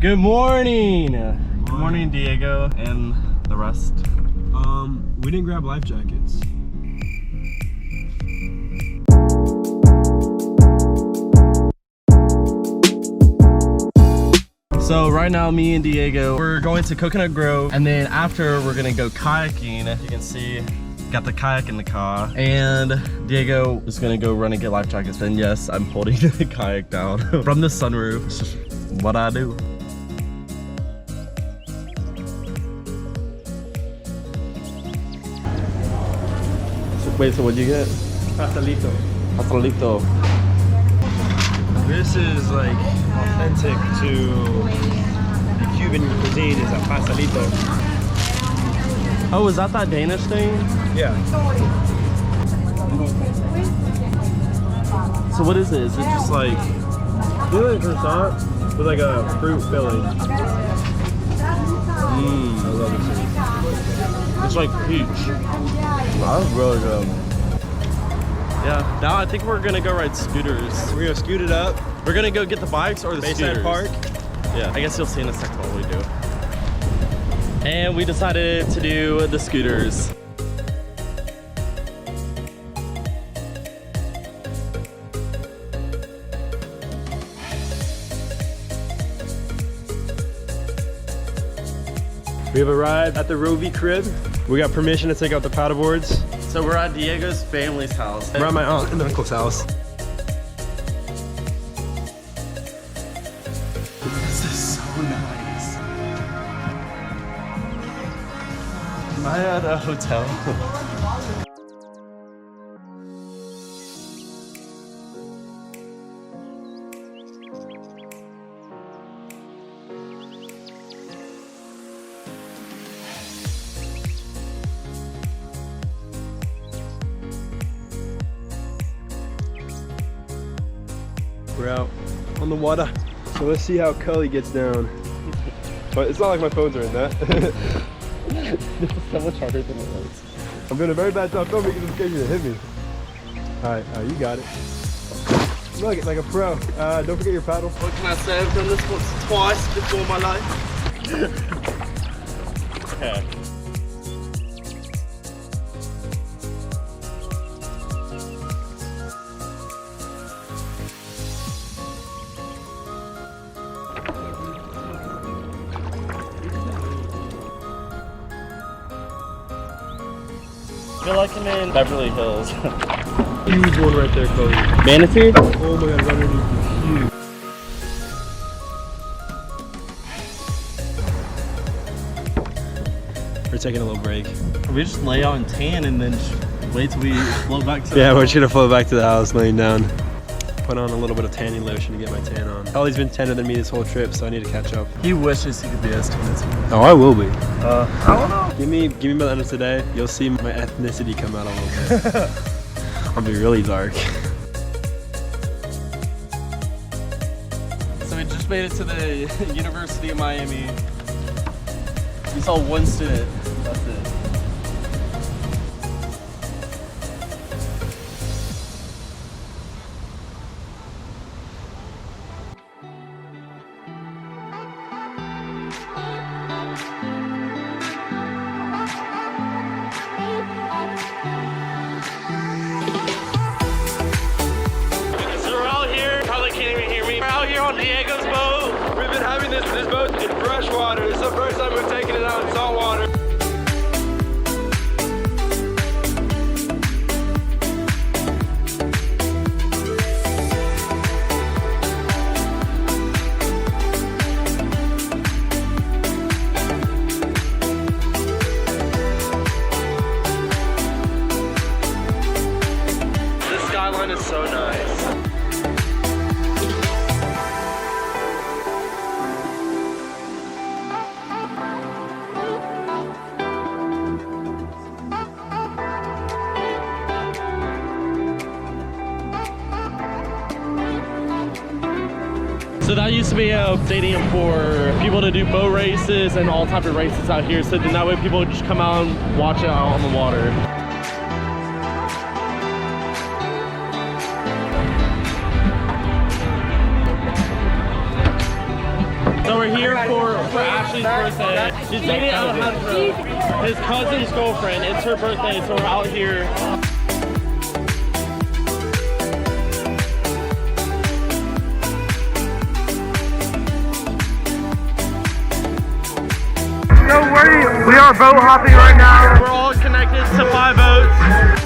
Good morning. Good morning, Diego and the rest. We didn't grab life jackets. So right now, me and Diego, we're going to Coconut Grove, and then after we're gonna go kayaking. You can see, got the kayak in the car, and Diego is gonna go run and get life jackets. And yes, I'm holding the kayak down from the sunroof. It's just what I do. Wait, so what'd you get? Pastelito. Pastelito. This is like authentic to the Cuban cuisine, is a pastelito. Oh, is that Danish thing? Yeah. So what is it? Is it just like... It's like a croissant with like a fruit filling. I love it. It's like peach. Wow, that's really good. Yeah, now I think we're gonna go ride scooters. We're gonna scoot it up. We're gonna go get the bikes or the Bayside scooters. Park. Yeah, I guess you'll see in a second what we do. And we decided to do the scooters. We have arrived at the Rovi crib. We got permission to take out the paddleboards. So we're at Diego's family's house. We're at my aunt and uncle's house. This is so nice. Am I at a hotel? We're out on the water. So let's see how Cully gets down. But it's not like my phones are in that. This is so much harder than it was. I'm doing a very bad job filming because in case you hit me. Alright, you got it. Look, like a pro. Don't forget your paddle. What can I say? I've done this once, twice before in my life. Okay. I feel like I'm in Beverly Hills. Huge one right there, Cully. Manatee? Oh my god, it's underneath is huge. We're taking a little break. We just lay out and tan and then just wait till we float back to Yeah, the we're house. just gonna float back to the house, laying down. Put on a little bit of tanning lotion to get my tan on. Cully's been tanner than me this whole trip, so I need to catch up. He wishes he could be as tan as me. Oh, I will be. I don't know. Give me by the end of today, you'll see my ethnicity come out a little bit. I'll be really dark. So we just made it to the University of Miami. We saw one student. That's it. On Diego's boat. We've been having this boat in fresh water. This is the first time we've taken it out in salt water. This skyline is so nice. So that used to be a stadium for people to do boat races and all type of races out here. So then that way people would just come out and watch it out on the water. So we're here for Ashley's birthday. She's dating Alejandro, his cousin's girlfriend. It's her birthday, so we're out here. So we are boat hopping right now. We're all connected to 5 boats.